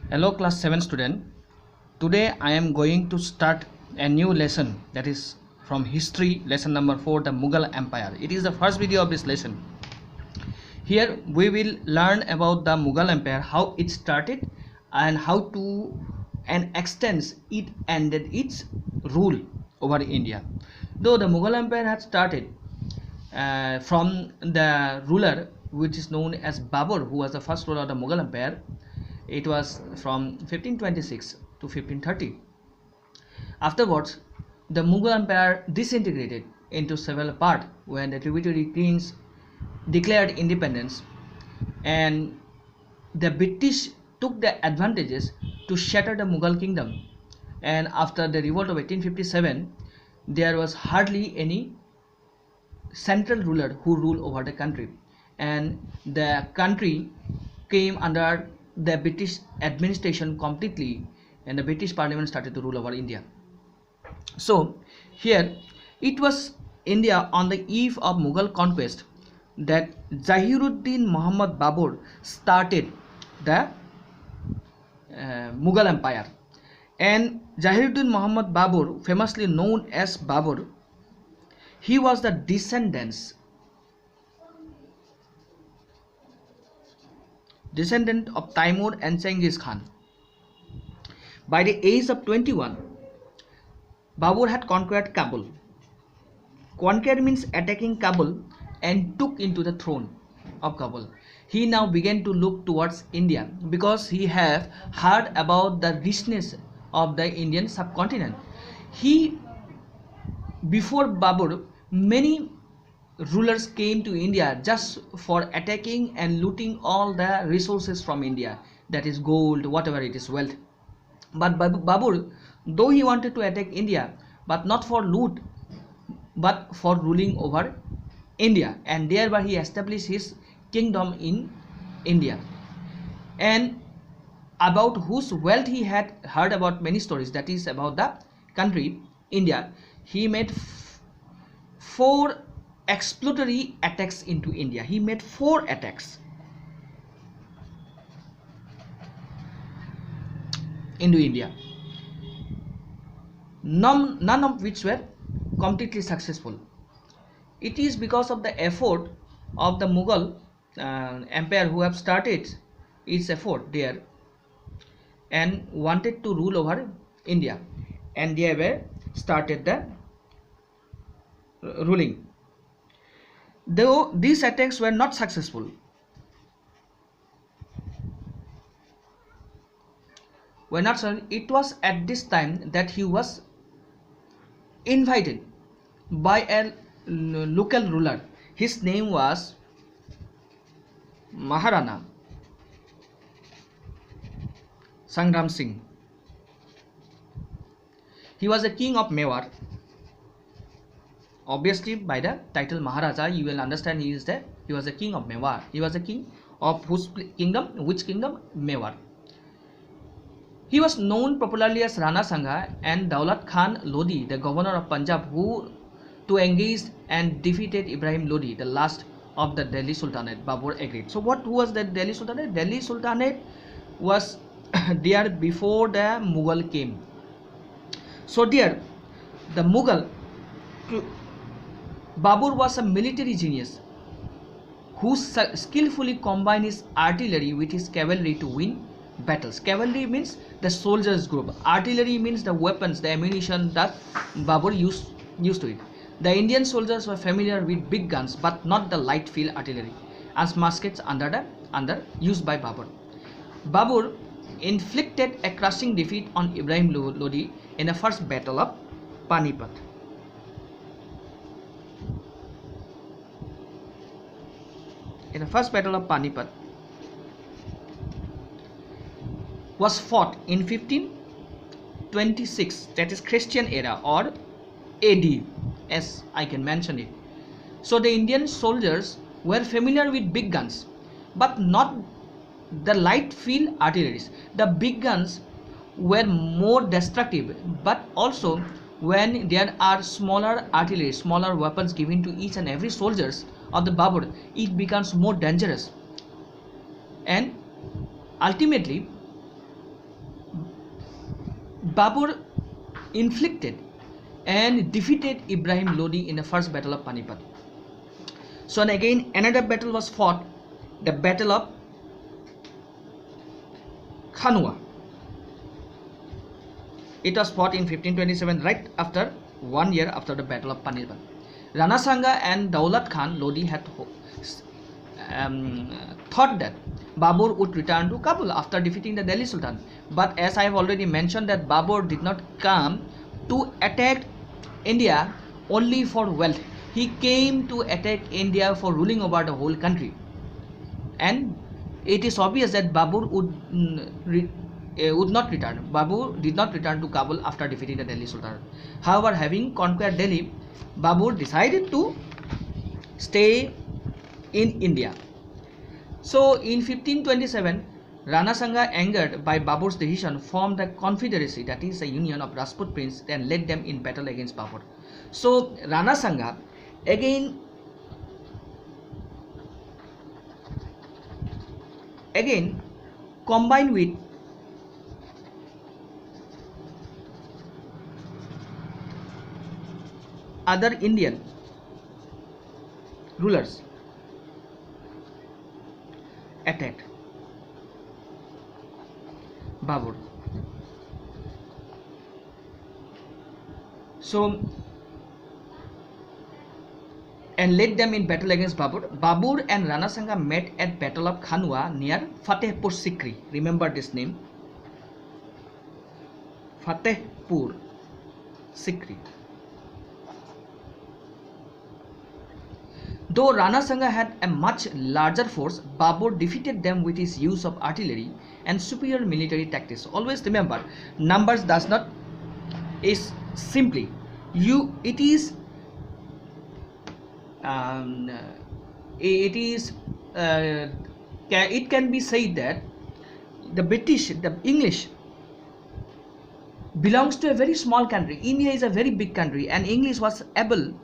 Hello class 7 student. Today I am going to start a new lesson, that is from history lesson number 4, the Mughal Empire. It is the first video of this lesson. Here we will learn about the Mughal Empire, how it started and how to and extends it ended its rule over India. Though the Mughal Empire had started from the ruler which is known as Babur, who was the first ruler of the Mughal Empire. It was from 1526 to 1530. Afterwards, the Mughal Empire disintegrated into several parts when the tributary kings declared independence, and the British took the advantages to shatter the Mughal kingdom. And after the revolt of 1857, there was hardly any central ruler who ruled over the country, and the country came under the British administration completely, and the British Parliament started to rule over India. So here it was India on the eve of Mughal conquest that Zahiruddin Muhammad Babur started the Mughal Empire. And Zahiruddin Muhammad Babur, famously known as Babur, he was the descendant of Timur and Genghis Khan. By the age of 21, Babur had conquered Kabul. Conquer means attacking Kabul and took into the throne of Kabul. He now began to look towards India because he had heard about the richness of the Indian subcontinent. Before Babur, many rulers came to India just for attacking and looting all the resources from India, that is gold, whatever it is, wealth. But Babur, though he wanted to attack India, but not for loot, but for ruling over India, and thereby he established his kingdom in India, and about whose wealth he had heard about many stories, that is about the country India. He made 4 exploratory attacks into India. He made 4 attacks into India, none of which were completely successful. It is because of the effort of the Mughal Empire, who have started its effort there and wanted to rule over India, and they were started the ruling. Though these attacks were not successful, it was at this time that he was invited by a local ruler. His name was Maharana Sangram Singh. He was a king of Mewar. Obviously, by the title Maharaja, you will understand he was a king of Mewar. He was a king of whose kingdom? Which kingdom? Mewar. He was known popularly as Rana Sangha, and Daulat Khan Lodi, the governor of Punjab, who to engage and defeated Ibrahim Lodi, the last of the Delhi Sultanate. Babur agreed. So who was the Delhi Sultanate? Delhi Sultanate was there before the Mughal came. So there, the Babur was a military genius who skillfully combined his artillery with his cavalry to win battles. Cavalry means the soldiers group. Artillery means the weapons, the ammunition that Babur used to it. The Indian soldiers were familiar with big guns, but not the light field artillery, as muskets used by Babur. Babur inflicted a crushing defeat on Ibrahim Lodi in the first battle of Panipat. In the first battle of Panipat was fought in 1526, that is Christian era or AD, as I can mention it. So the Indian soldiers were familiar with big guns, but not the light field artilleries. The big guns were more destructive, but also when there are smaller artillery, smaller weapons given to each and every soldiers of the Babur, it becomes more dangerous, and ultimately Babur inflicted and defeated Ibrahim Lodi in the first battle of Panipat. So and again another battle was fought, the battle of Khanwa. It was fought in 1527, right after 1 year after the battle of Panipat. Rana Sanga and Daulat Khan Lodi had thought that Babur would return to Kabul after defeating the Delhi Sultan. But as I have already mentioned that Babur did not come to attack India only for wealth. He came to attack India for ruling over the whole country. And it is obvious that Babur would not return. Babur did not return to Kabul after defeating the Delhi Sultan. However, having conquered Delhi, Babur decided to stay in India. So in 1527, Rana Sanga, angered by Babur's decision, formed a confederacy, that is a union of Rajput princes, and led them in battle against Babur. So Rana Sanga again combined with other Indian rulers attacked Babur. So and led them in battle against Babur. Babur and Rana Sanga met at Battle of Khanwa near Fatehpur Sikri. Remember this name, Fatehpur Sikri. Though Rana Sanga had a much larger force, Babur defeated them with his use of artillery and superior military tactics. Always remember, numbers does not is simply it is it can be said that the English belongs to a very small country. India is a very big country, and English was able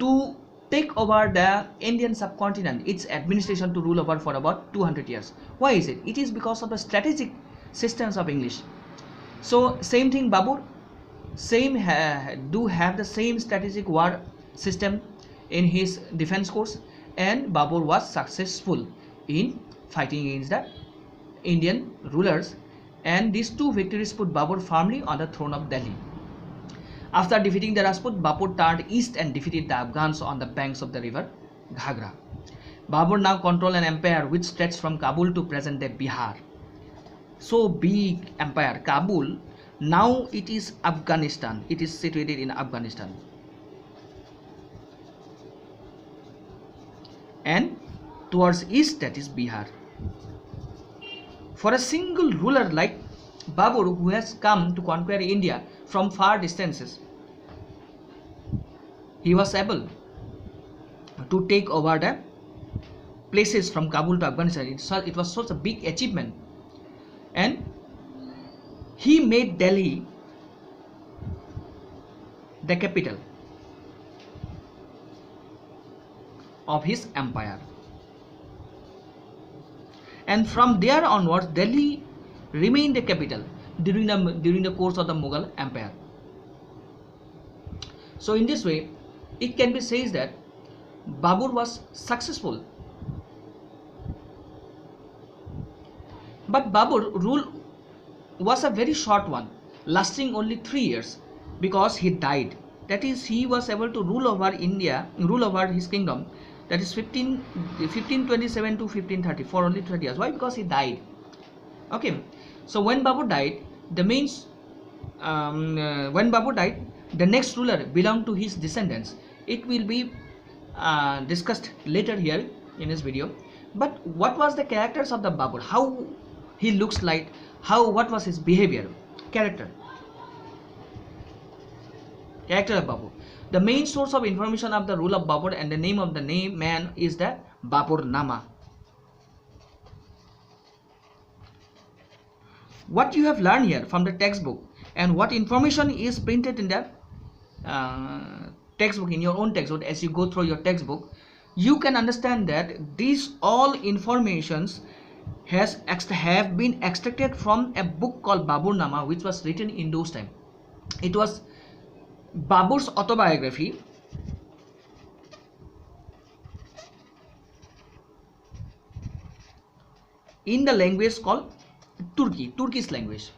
to take over the Indian subcontinent, its administration to rule over for about 200 years. Why is it? It is because of the strategic systems of English. So same thing, Babur do have the same strategic war system in his defense course, and Babur was successful in fighting against the Indian rulers, and these two victories put Babur firmly on the throne of Delhi. After defeating the Rajput, Babur turned east and defeated the Afghans on the banks of the river Ghagra. Babur now controlled an empire which stretched from Kabul to present-day Bihar. So big empire, Kabul. Now it is Afghanistan. It is situated in Afghanistan. And towards east, that is Bihar. For a single ruler like Babur, who has come to conquer India from far distances, he was able to take over the places from Kabul to Afghanistan. It was such a big achievement, and he made Delhi the capital of his empire, and from there onwards Delhi remained the capital during the course of the Mughal Empire. So in this way, it can be said that Babur was successful, but Babur rule was a very short one, lasting only 3 years, because he died. That is, he was able to rule over his kingdom, that is 1527 to 1530, for only 30 years. Why? Because he died. Okay, so when Babur died, the next ruler belonged to his descendants. It will be discussed later here in this video. But what was the characters of the Babur? How he looks like? What was his behavior? Character of Babur. The main source of information of the rule of Babur and the name of the man is the Babur Nama. What you have learned here from the textbook, and what information is printed in the textbook, in your own textbook, as you go through your textbook, you can understand that these all informations have been extracted from a book called Baburnama, which was written in those time. It was Babur's autobiography. In the language called Turkish language.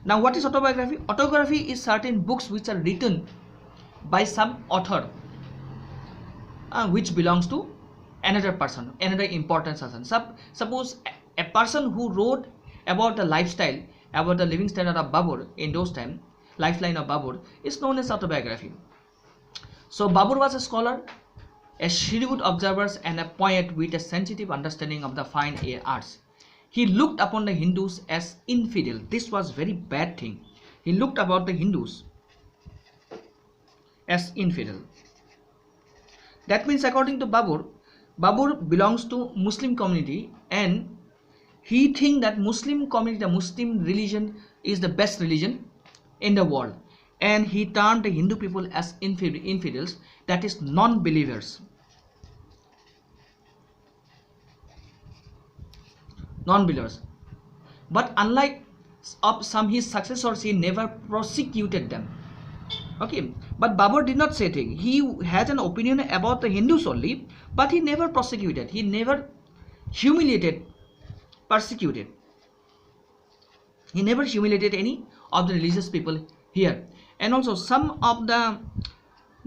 Now, what is autobiography? Autobiography is certain books which are written by some author, which belongs to another person, another important person. Suppose a person who wrote about the lifestyle, about the living standard of Babur in those time, lifeline of Babur, is known as autobiography. So Babur was a scholar, a shrewd observer, and a poet with a sensitive understanding of the fine arts. He looked upon the Hindus as infidel. This was very bad thing. He looked about the Hindus as infidel. That means, according to Babur, Babur belongs to Muslim community, and he think that Muslim community, the Muslim religion, is the best religion in the world, and he turned the Hindu people as infidels, that is non-believers. Non-believers. But unlike of some his successors, he never prosecuted them. Okay, but Babur did not say thing. He has an opinion about the Hindus only, but he never prosecuted. He never humiliated, persecuted. He never humiliated any of the religious people here. And also some of the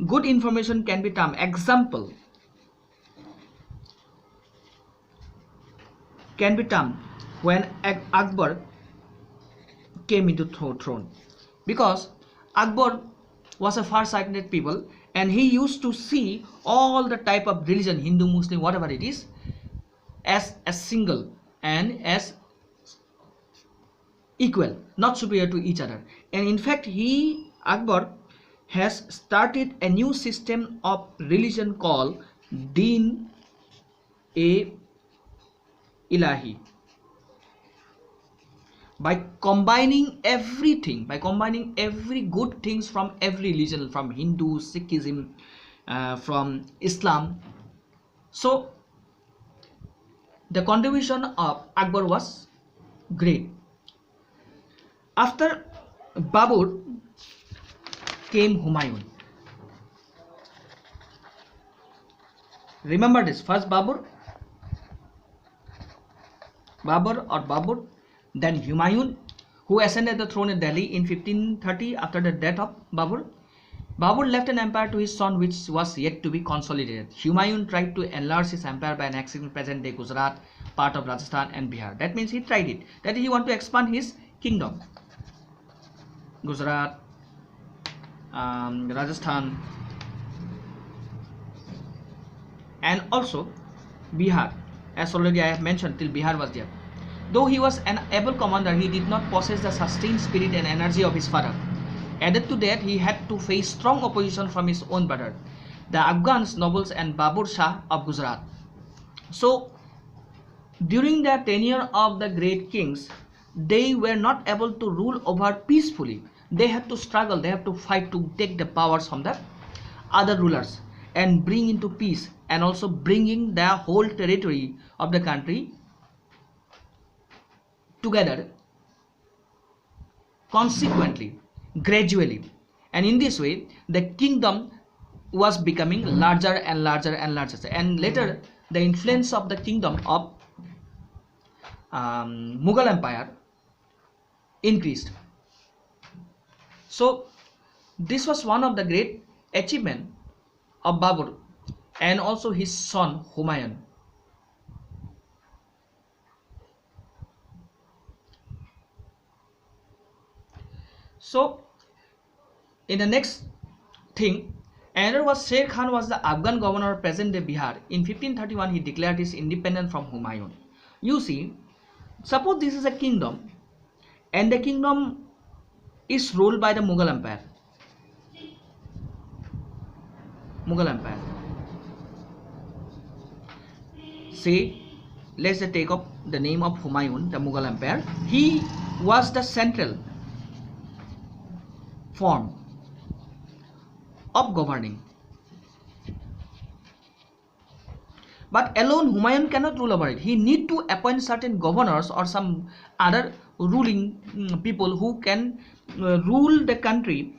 good information can be termed. Example can be termed when Akbar came into throne, because Akbar was a far-sighted people, and he used to see all the type of religion, Hindu, Muslim, whatever it is, as a single and as equal, not superior to each other. And in fact, Akbar has started a new system of religion called Din-e-Ilahi. By combining everything, by combining every good things from every religion, from Hindu, Sikhism, from Islam. So the contribution of Akbar was great. After Babur came Humayun. Remember this, first Babur, then Humayun, who ascended the throne in Delhi in 1530 after the death of Babur. Babur left an empire to his son which was yet to be consolidated. Humayun tried to enlarge his empire by annexing present-day Gujarat, part of Rajasthan and Bihar. That means he tried it. That is, he wanted to expand his kingdom. Gujarat, Rajasthan, and also Bihar. As already I have mentioned, till Bihar was there. Though he was an able commander, he did not possess the sustained spirit and energy of his father. Added to that, he had to face strong opposition from his own brother, the Afghans nobles and Babur Shah of Gujarat. So, during the tenure of the great kings, they were not able to rule over peacefully. They had to struggle, they have to fight to take the powers from the other rulers and bring into peace, and also bringing the whole territory of the country together consequently, gradually, and in this way the kingdom was becoming larger and larger and larger, and later the influence of the kingdom of Mughal Empire increased. So this was one of the great achievements of Babur and also his son Humayun. So in the next thing, another was Sher Khan was the Afghan governor of present day Bihar. In 1531 he declared his independence from Humayun. You see, suppose this is a kingdom and the kingdom is ruled by the Mughal Empire. Say, let's take up the name of Humayun, the Mughal Empire. He was the central form of governing. But alone Humayun cannot rule over it. He need to appoint certain governors or some other ruling people who can rule the country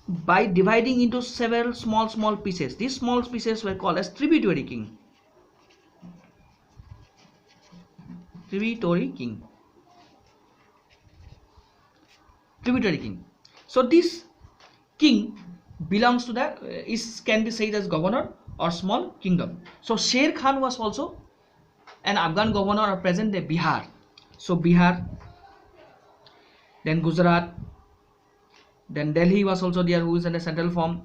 by dividing into several small pieces. These small pieces were called as tributary king. Tributary king. So this king belongs to the can be said as governor or small kingdom. So Sher Khan was also an Afghan governor of present day Bihar. So Bihar, then Gujarat, then Delhi was also there, who is in a central form.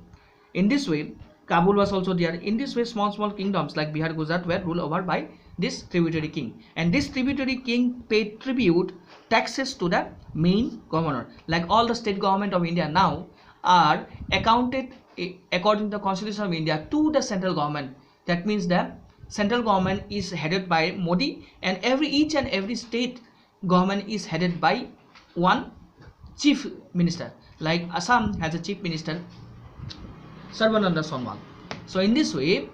In this way, Kabul was also there. In this way, small kingdoms like Bihar, Gujarat were ruled over by this tributary king. And this tributary king paid tribute, taxes to the main governor. Like all the state government of India now are accounted according to the Constitution of India to the central government. That means the central government is headed by Modi, and each and every state government is headed by one chief minister. Like Assam has a chief minister, Sarbananda Sonowal. So in this way,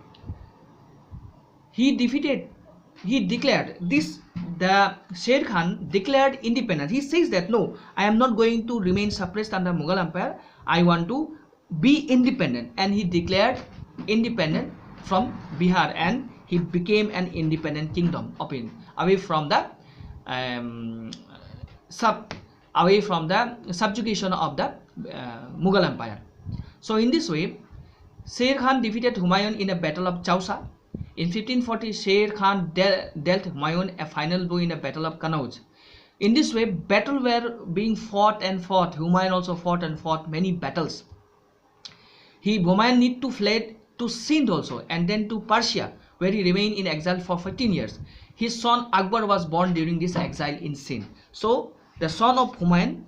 the Sher Khan declared independence. He says that no, I am not going to remain suppressed under Mughal Empire. I want to be independent, and he declared independent from Bihar, and he became an independent kingdom away from the subjugation of the Mughal Empire. So in this way, Sher Khan defeated Humayun in a battle of Chausa. In 1540, Sher Khan dealt Humayun a final blow in a battle of Kanauj. In this way, battles were being fought. Humayun also fought many battles. Humayun need to fled to Sindh also, and then to Persia, where he remained in exile for 15 years. His son Akbar was born during this exile in Sindh. So the son of Humayun,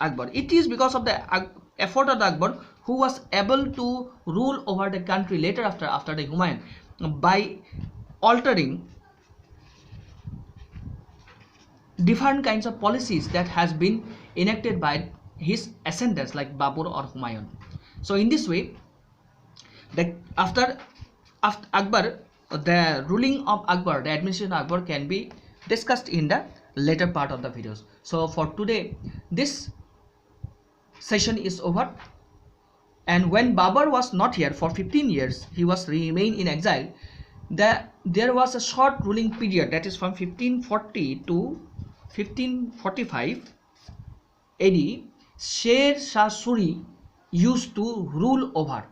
Akbar. It is because of the effort of the Akbar who was able to rule over the country later after the Humayun by altering different kinds of policies that has been enacted by his ascendants like Babur or Humayun. So in this way, after Akbar, the ruling of Akbar, the administration of Akbar can be discussed in the later part of the videos. So for today, this session is over. And when Babur was not here for 15 years, he was remained in exile. There was a short ruling period, that is from 1540 to 1545 AD. Sher Shah Suri used to rule over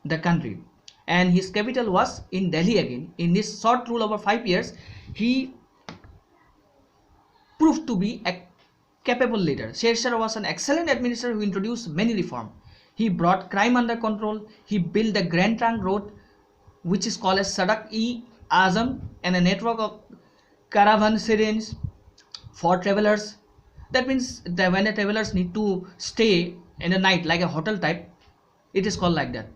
the country, and his capital was in Delhi again. In this short rule over 5 years, he proved to be a capable leader. Sher Shah was an excellent administrator who introduced many reforms. He brought crime under control. He built the Grand Trunk Road, which is called as Sadak-e-Azam, and a network of caravanserais for travelers. That means that when the travelers need to stay in the night, like a hotel type, it is called like that.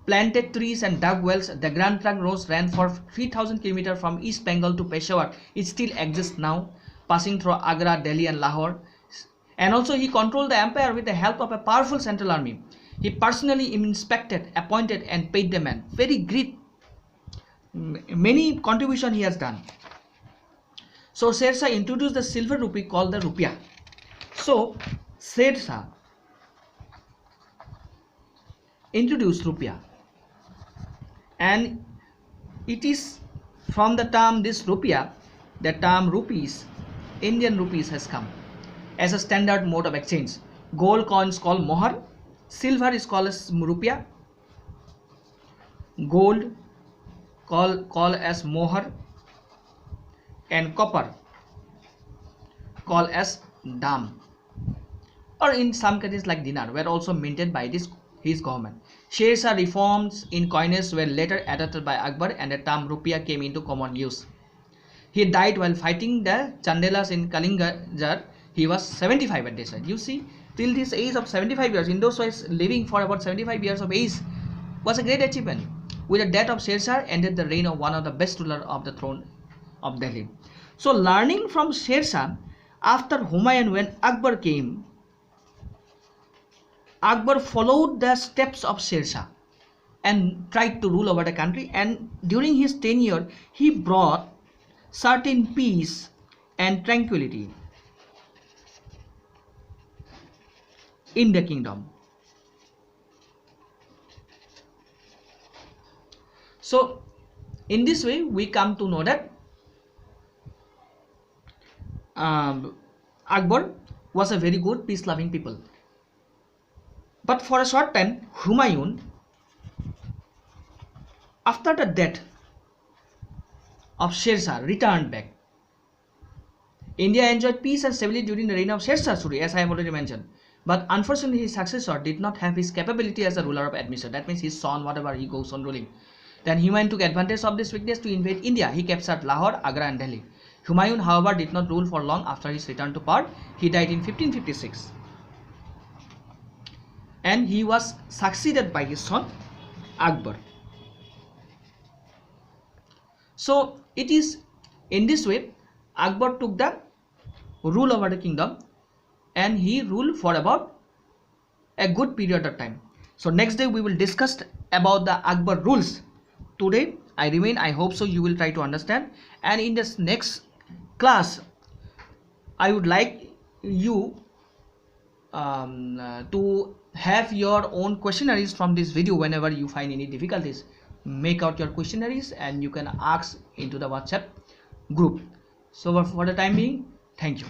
Planted trees and dug wells. The Grand Trunk Road ran for 3,000 km from East Bengal to Peshawar. It still exists now, passing through Agra, Delhi and Lahore. And also he controlled the empire with the help of a powerful central army. He personally inspected, appointed and paid the men. Very great, many contribution he has done. So Sher Shah introduced the silver rupee called the rupiah. So Sher Shah introduced rupiah, and it is from the term this rupiah, the term rupees, Indian rupees has come as a standard mode of exchange. Gold coins called mohar, silver is called as rupiah, gold called as mohar, and copper called as dam, or in some countries like dinar, were also minted by his government. Sher Shah reforms in coinage were later adopted by Akbar, and the term rupiah came into common use. He died while fighting the Chandelas in Kalinjar. He was 75 at this time. You see, till this age of 75 years, in those days living for about 75 years of age was a great achievement. With the death of Sher Shah ended the reign of one of the best rulers of the throne of Delhi. So learning from Sher Shah, after Humayun, when Akbar came, Akbar followed the steps of Sher Shah. and tried to rule over the country, and during his tenure he brought certain peace and tranquility in the kingdom. So in this way we come to know that Akbar was a very good peace loving people. But for a short time Humayun, after the death of Sher Shah, returned back. India enjoyed peace and stability during the reign of Sher Shah Suri, as I have already mentioned. But unfortunately his successor did not have his capability as a ruler of administration. That means his son, whatever, he goes on ruling. Then Humayun took advantage of this weakness to invade India. He captured Lahore, Agra and Delhi. Humayun, however, did not rule for long after his return to power. He died in 1556. And he was succeeded by his son Akbar. So it is in this way Akbar took the rule over the kingdom, and he ruled for about a good period of time. So next day we will discuss about the Akbar rules. Today I hope so you will try to understand, and in this next class I would like you to have your own questionnaires from this video. Whenever you find any difficulties, make out your questionnaires and you can ask into the WhatsApp group. So for the time being, thank you.